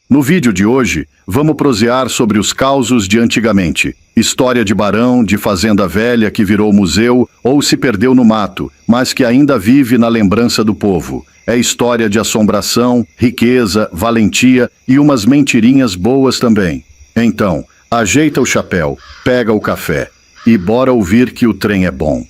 No vídeo de hoje, vamos prosear sobre os causos de antigamente. História de barão, de fazenda velha que virou museu ou se perdeu no mato, mas que ainda vive na lembrança do povo. É história de assombração, riqueza, valentia e umas mentirinhas boas também. Então, ajeita o chapéu, pega o café e bora ouvir que o trem é bom.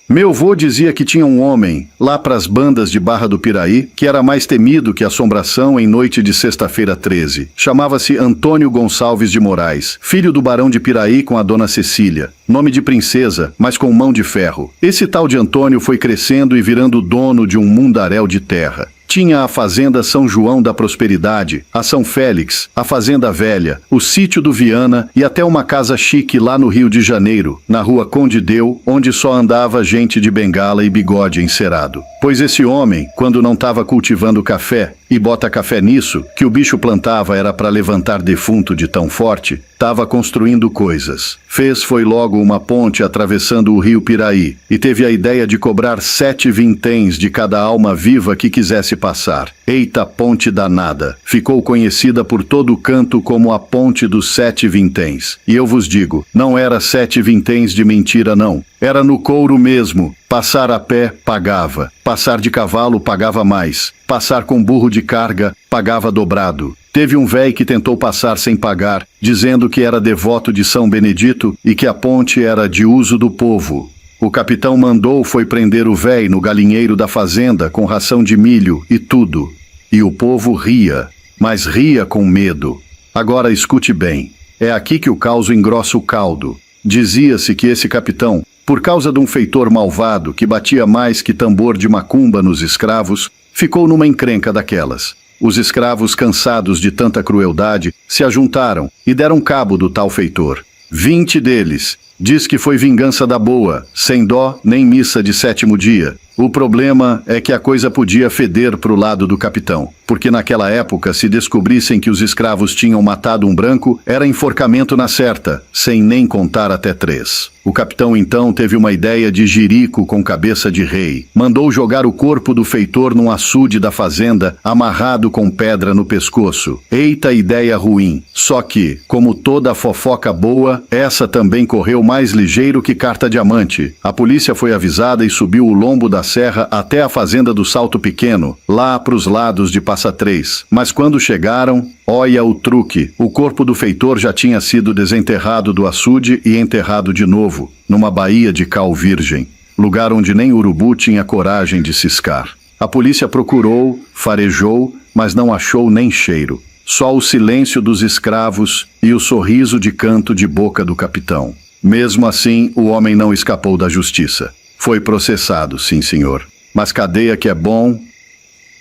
Meu vô dizia que tinha um homem, lá pras bandas de Barra do Piraí, que era mais temido que assombração em noite de sexta-feira 13. Chamava-se Antônio Gonçalves de Moraes, filho do barão de Piraí com a dona Cecília. Nome de princesa, mas com mão de ferro. Esse tal de Antônio foi crescendo e virando dono de um mundaréu de terra. Tinha a Fazenda São João da Prosperidade, a São Félix, a Fazenda Velha, o Sítio do Viana e até uma casa chique lá no Rio de Janeiro, na rua Conde Deu, onde só andava gente de bengala e bigode encerado. Pois esse homem, quando não estava cultivando café, e bota café nisso, que o bicho plantava era para levantar defunto de tão forte, estava construindo coisas. Foi logo uma ponte atravessando o rio Piraí, e teve a ideia de cobrar 7 vinténs de cada alma viva que quisesse passar. Eita ponte danada! Ficou conhecida por todo o canto como a Ponte dos 7 Vinténs. E eu vos digo, não era 7 vinténs de mentira não. Era no couro mesmo. Passar a pé, pagava. Passar de cavalo, pagava mais. Passar com burro de carga, pagava dobrado. Teve um véi que tentou passar sem pagar, dizendo que era devoto de São Benedito e que a ponte era de uso do povo. O capitão mandou foi prender o véi no galinheiro da fazenda com ração de milho e tudo. E o povo ria, mas ria com medo. Agora escute bem, é aqui que o caos engrossa o caldo. Dizia-se que esse capitão, por causa de um feitor malvado que batia mais que tambor de macumba nos escravos, ficou numa encrenca daquelas. Os escravos, cansados de tanta crueldade, se ajuntaram e deram cabo do tal feitor. 20 deles. Diz que foi vingança da boa, sem dó nem missa de 7º dia. O problema é que a coisa podia feder pro lado do capitão, porque naquela época, se descobrissem que os escravos tinham matado um branco, era enforcamento na certa, sem nem contar até 3. O capitão então teve uma ideia de jirico com cabeça de rei. Mandou jogar o corpo do feitor num açude da fazenda, amarrado com pedra no pescoço. Eita ideia ruim! Só que, como toda fofoca boa, essa também correu mais ligeiro que carta diamante. A polícia foi avisada e subiu o lombo da serra até a fazenda do Salto Pequeno, lá pros lados de Passa Três. Mas quando chegaram, olha o truque. O corpo do feitor já tinha sido desenterrado do açude e enterrado de novo, numa baía de cal virgem, lugar onde nem urubu tinha coragem de ciscar. A polícia procurou, farejou, mas não achou nem cheiro. Só o silêncio dos escravos e o sorriso de canto de boca do capitão. Mesmo assim, o homem não escapou da justiça. Foi processado, sim senhor. Mas cadeia que é bom,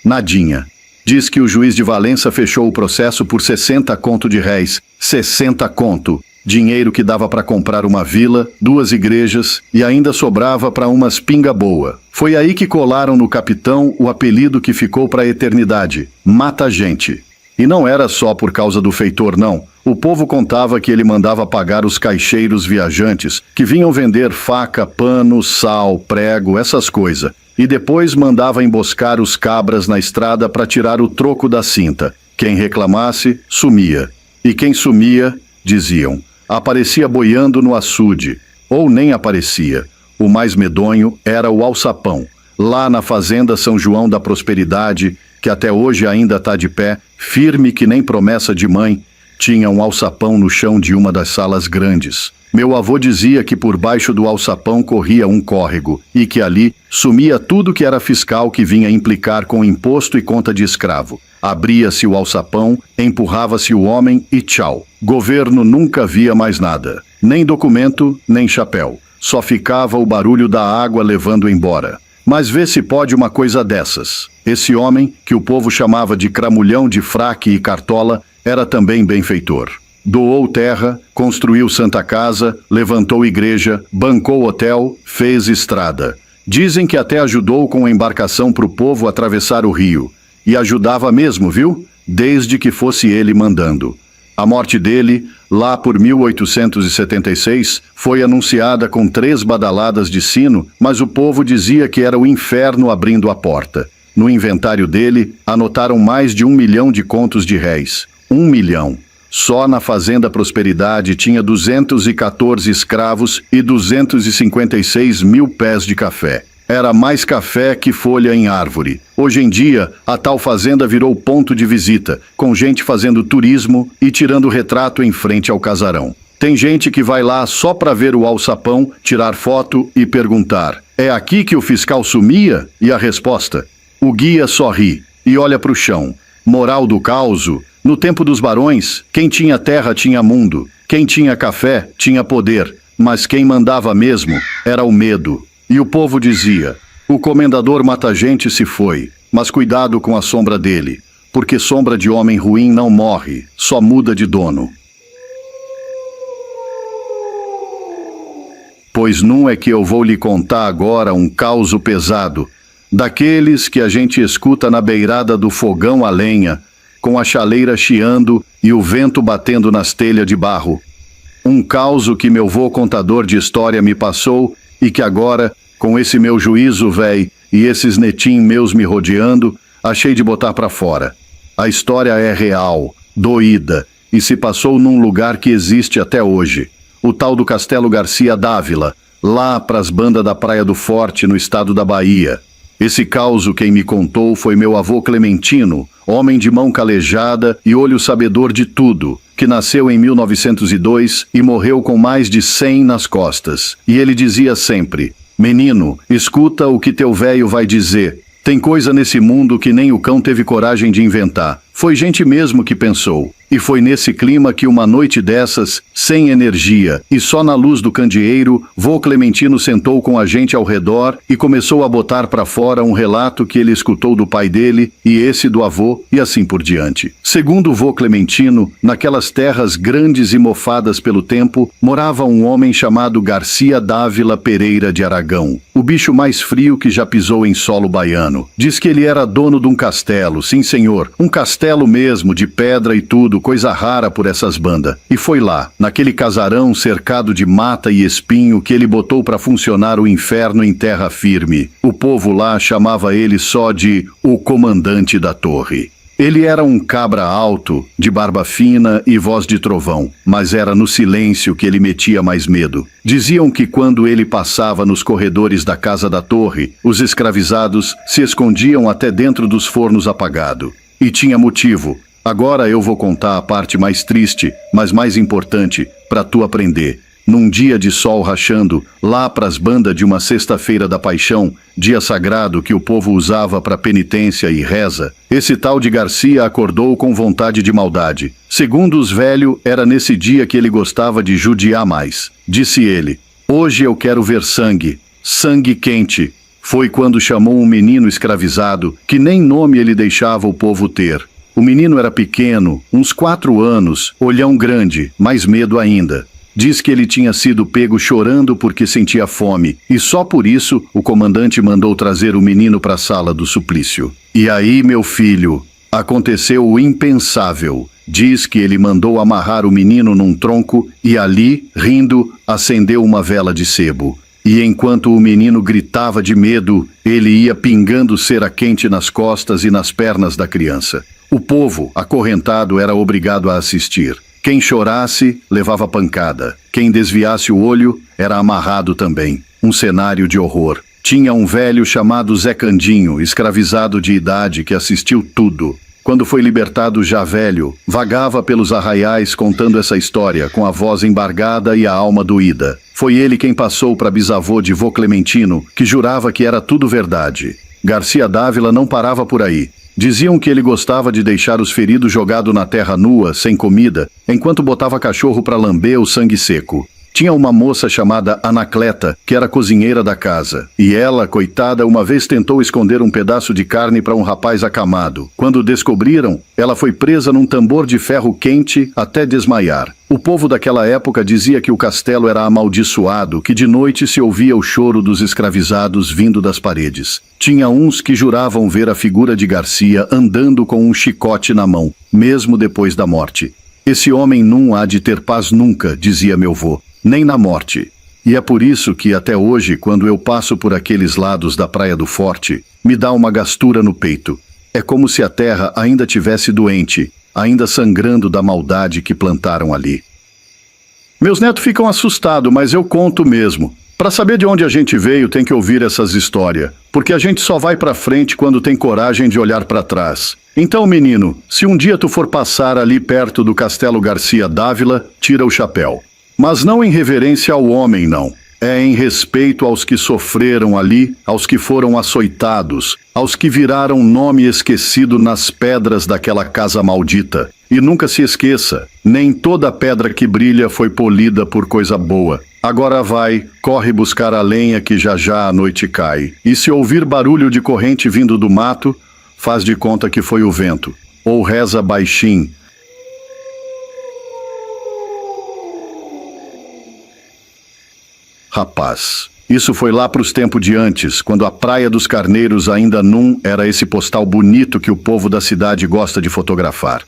nadinha. Diz que o juiz de Valença fechou o processo por 60 conto de réis. 60 conto. Dinheiro que dava para comprar uma vila, 2 igrejas e ainda sobrava para umas pinga boa. Foi aí que colaram no capitão o apelido que ficou para a eternidade: Mata-Gente. E não era só por causa do feitor, não. O povo contava que ele mandava pagar os caixeiros viajantes, que vinham vender faca, pano, sal, prego, essas coisas. E depois mandava emboscar os cabras na estrada para tirar o troco da cinta. Quem reclamasse, sumia. E quem sumia, diziam, aparecia boiando no açude. Ou nem aparecia. O mais medonho era o alçapão. Lá na Fazenda São João da Prosperidade, que até hoje ainda está de pé, firme que nem promessa de mãe, tinha um alçapão no chão de uma das salas grandes. Meu avô dizia que por baixo do alçapão corria um córrego e que ali sumia tudo que era fiscal que vinha implicar com imposto e conta de escravo. Abria-se o alçapão, empurrava-se o homem e tchau. Governo nunca via mais nada. Nem documento, nem chapéu. Só ficava o barulho da água levando embora. Mas vê se pode uma coisa dessas. Esse homem, que o povo chamava de cramulhão de fraque e cartola, era também benfeitor. Doou terra, construiu Santa Casa, levantou igreja, bancou hotel, fez estrada. Dizem que até ajudou com a embarcação para o povo atravessar o rio. E ajudava mesmo, viu? Desde que fosse ele mandando. A morte dele, lá por 1876, foi anunciada com 3 badaladas de sino, mas o povo dizia que era o inferno abrindo a porta. No inventário dele, anotaram mais de 1 milhão de contos de réis. 1 milhão. Só na Fazenda Prosperidade tinha 214 escravos e 256 mil pés de café. Era mais café que folha em árvore. Hoje em dia, a tal fazenda virou ponto de visita, com gente fazendo turismo e tirando retrato em frente ao casarão. Tem gente que vai lá só para ver o alçapão, tirar foto e perguntar: é aqui que o fiscal sumia? E a resposta: o guia só ri e olha para o chão. Moral do causo: no tempo dos barões, quem tinha terra tinha mundo, quem tinha café tinha poder, mas quem mandava mesmo era o medo. E o povo dizia: o comendador mata-gente se foi, mas cuidado com a sombra dele, porque sombra de homem ruim não morre, só muda de dono. Pois não é que eu vou lhe contar agora um causo pesado, daqueles que a gente escuta na beirada do fogão a lenha, com a chaleira chiando e o vento batendo nas telhas de barro. Um causo que meu vô contador de história me passou e que agora, com esse meu juízo véi e esses netinhos meus me rodeando, achei de botar pra fora. A história é real, doída, e se passou num lugar que existe até hoje. O tal do Castelo Garcia Dávila, lá pras bandas da Praia do Forte, no estado da Bahia. Esse causo quem me contou foi meu avô Clementino, homem de mão calejada e olho sabedor de tudo, que nasceu em 1902 e morreu com mais de 100 nas costas. E ele dizia sempre: menino, escuta o que teu véio vai dizer. Tem coisa nesse mundo que nem o cão teve coragem de inventar. Foi gente mesmo que pensou. E foi nesse clima que uma noite dessas, sem energia e só na luz do candeeiro, vô Clementino sentou com a gente ao redor e começou a botar para fora um relato que ele escutou do pai dele e esse do avô e assim por diante. Segundo vô Clementino, naquelas terras grandes e mofadas pelo tempo, morava um homem chamado Garcia Dávila Pereira de Aragão, o bicho mais frio que já pisou em solo baiano. Diz que ele era dono de um castelo, sim senhor, um castelo mesmo, de pedra e tudo, coisa rara por essas bandas. E foi lá, naquele casarão cercado de mata e espinho, que ele botou para funcionar o inferno em terra firme. O povo lá chamava ele só de o comandante da torre. Ele era um cabra alto, de barba fina e voz de trovão, mas era no silêncio que ele metia mais medo. Diziam que quando ele passava nos corredores da casa da torre, os escravizados se escondiam até dentro dos fornos apagados. E tinha motivo. Agora eu vou contar a parte mais triste, mas mais importante, para tu aprender. Num dia de sol rachando, lá pras bandas de uma sexta-feira da paixão, dia sagrado que o povo usava para penitência e reza, esse tal de Garcia acordou com vontade de maldade. Segundo os velhos, era nesse dia que ele gostava de judiar mais. Disse ele: hoje eu quero ver sangue, sangue quente. Foi quando chamou um menino escravizado, que nem nome ele deixava o povo ter. O menino era pequeno, uns 4 anos, olhão grande, mais medo ainda. Diz que ele tinha sido pego chorando porque sentia fome, e só por isso o comandante mandou trazer o menino para a sala do suplício. E aí, meu filho, aconteceu o impensável. Diz que ele mandou amarrar o menino num tronco e ali, rindo, acendeu uma vela de sebo. E enquanto o menino gritava de medo, ele ia pingando cera quente nas costas e nas pernas da criança. O povo, acorrentado, era obrigado a assistir. Quem chorasse, levava pancada. Quem desviasse o olho, era amarrado também. Um cenário de horror. Tinha um velho chamado Zé Candinho, escravizado de idade, que assistiu tudo. Quando foi libertado já velho, vagava pelos arraiais contando essa história, com a voz embargada e a alma doída. Foi ele quem passou para bisavô de vô Clementino, que jurava que era tudo verdade. Garcia Dávila não parava por aí. Diziam que ele gostava de deixar os feridos jogados na terra nua, sem comida, enquanto botava cachorro para lamber o sangue seco. Tinha uma moça chamada Anacleta, que era cozinheira da casa. E ela, coitada, uma vez tentou esconder um pedaço de carne para um rapaz acamado. Quando descobriram, ela foi presa num tambor de ferro quente até desmaiar. O povo daquela época dizia que o castelo era amaldiçoado, que de noite se ouvia o choro dos escravizados vindo das paredes. Tinha uns que juravam ver a figura de Garcia andando com um chicote na mão, mesmo depois da morte. Esse homem não há de ter paz nunca, dizia meu vô. Nem na morte. E é por isso que, até hoje, quando eu passo por aqueles lados da Praia do Forte, me dá uma gastura no peito. É como se a terra ainda tivesse doente, ainda sangrando da maldade que plantaram ali. Meus netos ficam assustados, mas eu conto mesmo. Para saber de onde a gente veio, tem que ouvir essas histórias, porque a gente só vai para frente quando tem coragem de olhar para trás. Então, menino, se um dia tu for passar ali perto do Castelo Garcia Dávila, tira o chapéu. Mas não em reverência ao homem, não. É em respeito aos que sofreram ali, aos que foram açoitados, aos que viraram nome esquecido nas pedras daquela casa maldita. E nunca se esqueça, nem toda pedra que brilha foi polida por coisa boa. Agora vai, corre buscar a lenha que já já a noite cai. E se ouvir barulho de corrente vindo do mato, faz de conta que foi o vento. Ou reza baixinho. Rapaz, isso foi lá para os tempos de antes, quando a Praia dos Carneiros ainda não era esse postal bonito que o povo da cidade gosta de fotografar.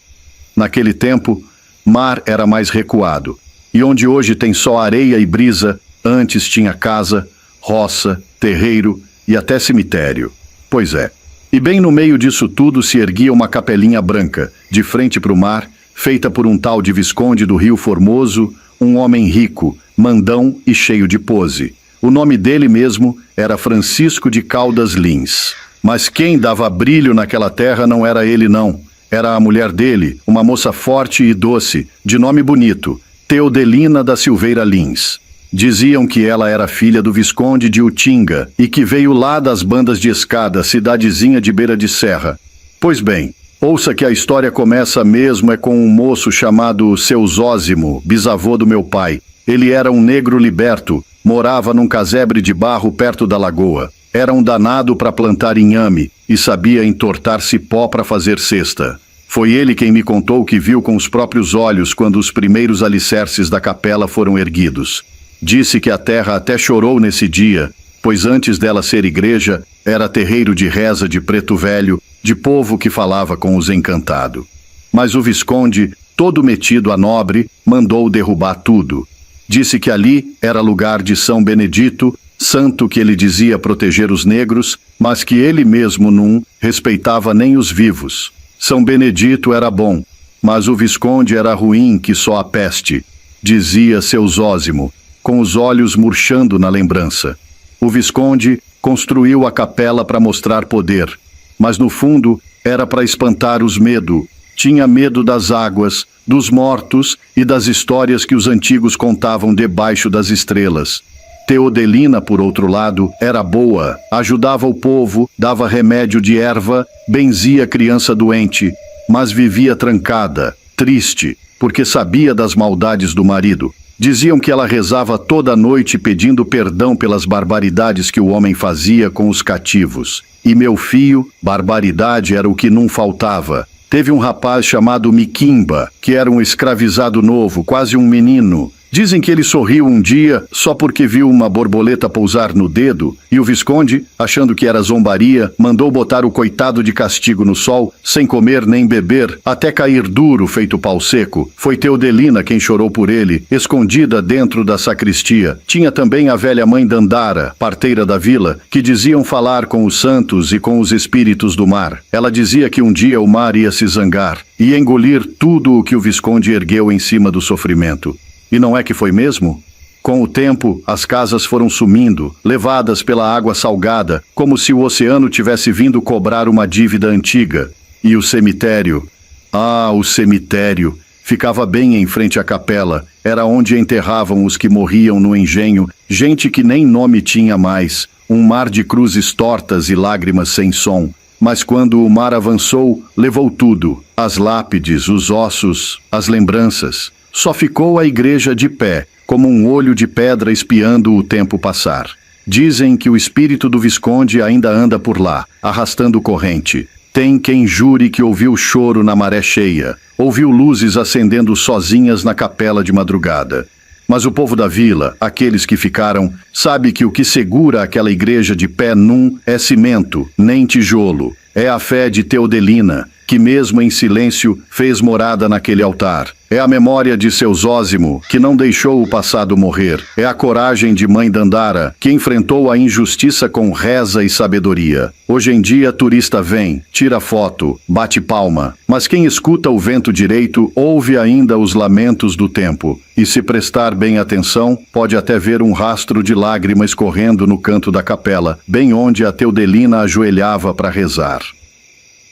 Naquele tempo, mar era mais recuado, e onde hoje tem só areia e brisa, antes tinha casa, roça, terreiro e até cemitério. Pois é. E bem no meio disso tudo se erguia uma capelinha branca, de frente para o mar, feita por um tal de Visconde do Rio Formoso, um homem rico, mandão e cheio de pose. O nome dele mesmo era Francisco de Caldas Lins. Mas quem dava brilho naquela terra não era ele não. Era a mulher dele, uma moça forte e doce, de nome bonito, Teodelina da Silveira Lins. Diziam que ela era filha do Visconde de Utinga e que veio lá das bandas de escada, cidadezinha de beira de serra. Pois bem, ouça que a história começa mesmo com um moço chamado Seu Zósimo, bisavô do meu pai. Ele era um negro liberto, morava num casebre de barro perto da lagoa. Era um danado para plantar inhame e sabia entortar cipó para fazer cesta. Foi ele quem me contou que viu com os próprios olhos quando os primeiros alicerces da capela foram erguidos. Disse que a terra até chorou nesse dia, pois antes dela ser igreja, era terreiro de reza de preto velho, de povo que falava com os encantados. Mas o Visconde, todo metido a nobre, mandou derrubar tudo. Disse que ali era lugar de São Benedito, santo que ele dizia proteger os negros, mas que ele mesmo não respeitava nem os vivos. São Benedito era bom, mas o Visconde era ruim que só a peste, dizia Seu Zósimo, com os olhos murchando na lembrança. O Visconde construiu a capela para mostrar poder, mas no fundo era para espantar os medos. Tinha medo das águas, dos mortos e das histórias que os antigos contavam debaixo das estrelas. Teodelina, por outro lado, era boa, ajudava o povo, dava remédio de erva, benzia criança doente, mas vivia trancada, triste, porque sabia das maldades do marido. Diziam que ela rezava toda noite pedindo perdão pelas barbaridades que o homem fazia com os cativos. E meu filho, barbaridade era o que não faltava. Teve um rapaz chamado Miquimba, que era um escravizado novo, quase um menino. Dizem que ele sorriu um dia só porque viu uma borboleta pousar no dedo, e o Visconde, achando que era zombaria, mandou botar o coitado de castigo no sol, sem comer nem beber, até cair duro feito pau seco. Foi Teodelina quem chorou por ele, escondida dentro da sacristia. Tinha também a velha mãe Dandara, parteira da vila, que diziam falar com os santos e com os espíritos do mar. Ela dizia que um dia o mar ia se zangar, e engolir tudo o que o Visconde ergueu em cima do sofrimento. E não é que foi mesmo? Com o tempo, as casas foram sumindo, levadas pela água salgada, como se o oceano tivesse vindo cobrar uma dívida antiga. E o cemitério? Ah, o cemitério! Ficava bem em frente à capela. Era onde enterravam os que morriam no engenho, gente que nem nome tinha mais. Um mar de cruzes tortas e lágrimas sem som. Mas quando o mar avançou, levou tudo. As lápides, os ossos, as lembranças. Só ficou a igreja de pé, como um olho de pedra espiando o tempo passar. Dizem que o espírito do Visconde ainda anda por lá, arrastando corrente. Tem quem jure que ouviu choro na maré cheia, ouviu luzes acendendo sozinhas na capela de madrugada. Mas o povo da vila, aqueles que ficaram, sabe que o que segura aquela igreja de pé não é cimento, nem tijolo. É a fé de Teodelina, que mesmo em silêncio fez morada naquele altar. É a memória de seu Zósimo, que não deixou o passado morrer. É a coragem de mãe Dandara, que enfrentou a injustiça com reza e sabedoria. Hoje em dia, turista vem, tira foto, bate palma. Mas quem escuta o vento direito, ouve ainda os lamentos do tempo. E se prestar bem atenção, pode até ver um rastro de lágrima escorrendo no canto da capela, bem onde a Teudelina ajoelhava para rezar.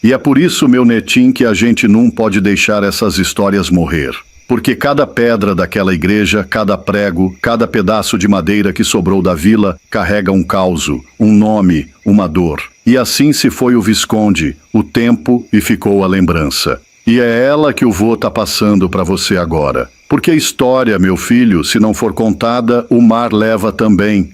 E é por isso, meu netim, que a gente não pode deixar essas histórias morrer. Porque cada pedra daquela igreja, cada prego, cada pedaço de madeira que sobrou da vila, carrega um causo, um nome, uma dor. E assim se foi o Visconde, o tempo, e ficou a lembrança. E é ela que o vô tá passando para você agora. Porque a história, meu filho, se não for contada, o mar leva também.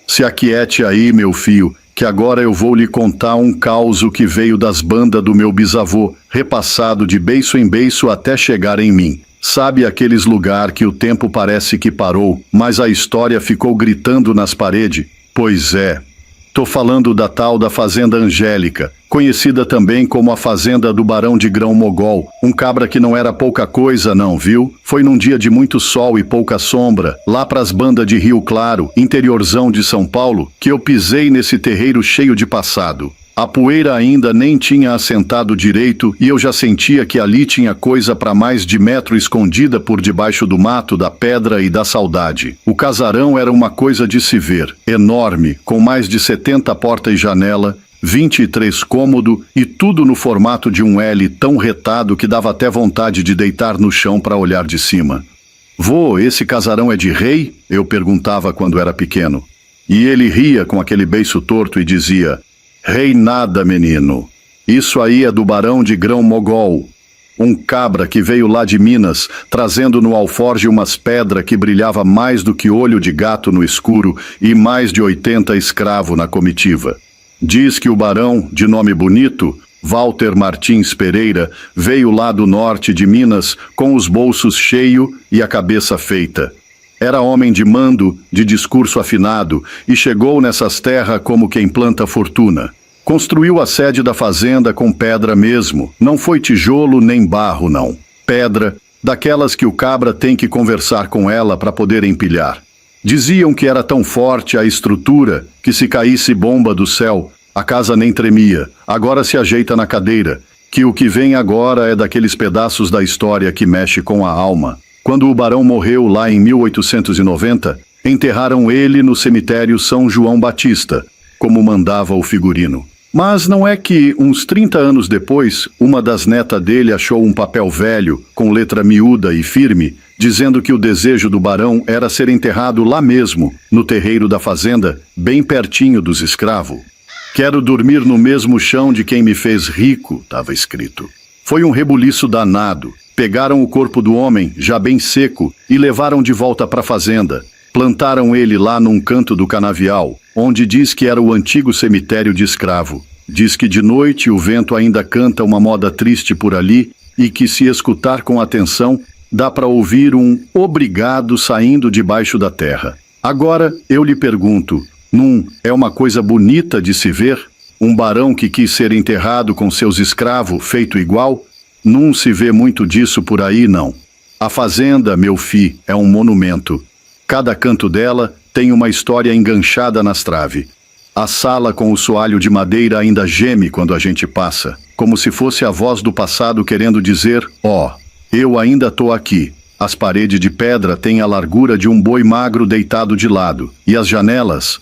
Se aquiete aí, meu filho, que agora eu vou lhe contar um causo que veio das bandas do meu bisavô, repassado de beiço em beiço até chegar em mim. Sabe aqueles lugar que o tempo parece que parou, mas a história ficou gritando nas paredes? Pois é. Tô falando da tal da Fazenda Angélica, conhecida também como a Fazenda do Barão de Grão Mogol. Um cabra que não era pouca coisa não, viu? Foi num dia de muito sol e pouca sombra, lá pras bandas de Rio Claro, interiorzão de São Paulo, que eu pisei nesse terreiro cheio de passado. A poeira ainda nem tinha assentado direito e eu já sentia que ali tinha coisa para mais de metro escondida por debaixo do mato, da pedra e da saudade. O casarão era uma coisa de se ver, enorme, com mais de 70 portas e janela, 23 cômodo e tudo no formato de um L tão retado que dava até vontade de deitar no chão para olhar de cima. Vô, esse casarão é de rei? Eu perguntava quando era pequeno. E ele ria com aquele beiço torto e dizia: rei nada, menino. Isso aí é do Barão de Grão Mogol. Um cabra que veio lá de Minas, trazendo no alforje umas pedras que brilhava mais do que olho de gato no escuro e mais de 80 escravos na comitiva. Diz que o barão, de nome bonito, Walter Martins Pereira, veio lá do norte de Minas com os bolsos cheios e a cabeça feita. Era homem de mando, de discurso afinado, e chegou nessas terras como quem planta fortuna. Construiu a sede da fazenda com pedra mesmo, não foi tijolo nem barro não. Pedra, daquelas que o cabra tem que conversar com ela para poder empilhar. Diziam que era tão forte a estrutura que se caísse bomba do céu, a casa nem tremia, agora se ajeita na cadeira, que o que vem agora é daqueles pedaços da história que mexe com a alma. Quando o barão morreu lá em 1890, enterraram ele no cemitério São João Batista, como mandava o figurino. Mas não é que, uns 30 anos depois, uma das netas dele achou um papel velho, com letra miúda e firme, dizendo que o desejo do barão era ser enterrado lá mesmo, no terreiro da fazenda, bem pertinho dos escravos. Quero dormir no mesmo chão de quem me fez rico, estava escrito. Foi um rebuliço danado. Pegaram o corpo do homem, já bem seco, e levaram de volta para a fazenda. Plantaram ele lá num canto do canavial, onde diz que era o antigo cemitério de escravo. Diz que de noite o vento ainda canta uma moda triste por ali e que, se escutar com atenção, dá para ouvir um obrigado saindo debaixo da terra. Agora, eu lhe pergunto, é uma coisa bonita de se ver? Um barão que quis ser enterrado com seus escravos feito igual? Não se vê muito disso por aí, não. A fazenda, meu fi, é um monumento. Cada canto dela tem uma história enganchada nas traves. A sala com o soalho de madeira ainda geme quando a gente passa, como se fosse a voz do passado querendo dizer: ó, eu ainda tô aqui. As paredes de pedra têm a largura de um boi magro deitado de lado. E as janelas?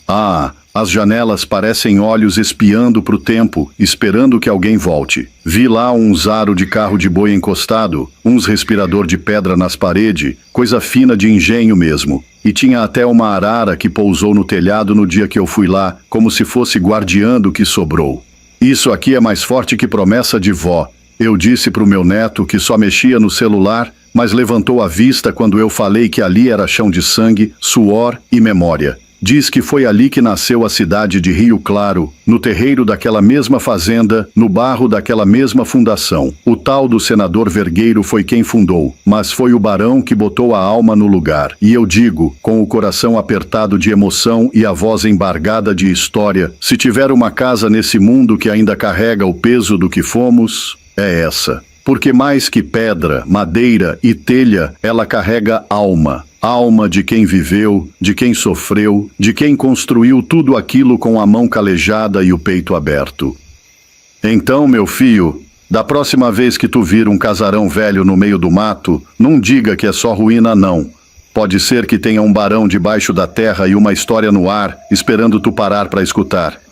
As janelas parecem olhos espiando pro tempo, esperando que alguém volte. Vi lá uns aro de carro de boi encostado, uns respirador de pedra nas paredes, coisa fina de engenho mesmo. E tinha até uma arara que pousou no telhado no dia que eu fui lá, como se fosse guardiã do que sobrou. Isso aqui é mais forte que promessa de vó. Eu disse pro meu neto que só mexia no celular, mas levantou a vista quando eu falei que ali era chão de sangue, suor e memória. Diz que foi ali que nasceu a cidade de Rio Claro, no terreiro daquela mesma fazenda, no barro daquela mesma fundação. O tal do senador Vergueiro foi quem fundou, mas foi o barão que botou a alma no lugar. E eu digo, com o coração apertado de emoção e a voz embargada de história, se tiver uma casa nesse mundo que ainda carrega o peso do que fomos, é essa. Porque mais que pedra, madeira e telha, ela carrega alma. Alma de quem viveu, de quem sofreu, de quem construiu tudo aquilo com a mão calejada e o peito aberto. Então, meu filho, da próxima vez que tu vir um casarão velho no meio do mato, não diga que é só ruína, não. Pode ser que tenha um barão debaixo da terra e uma história no ar, esperando tu parar para escutar.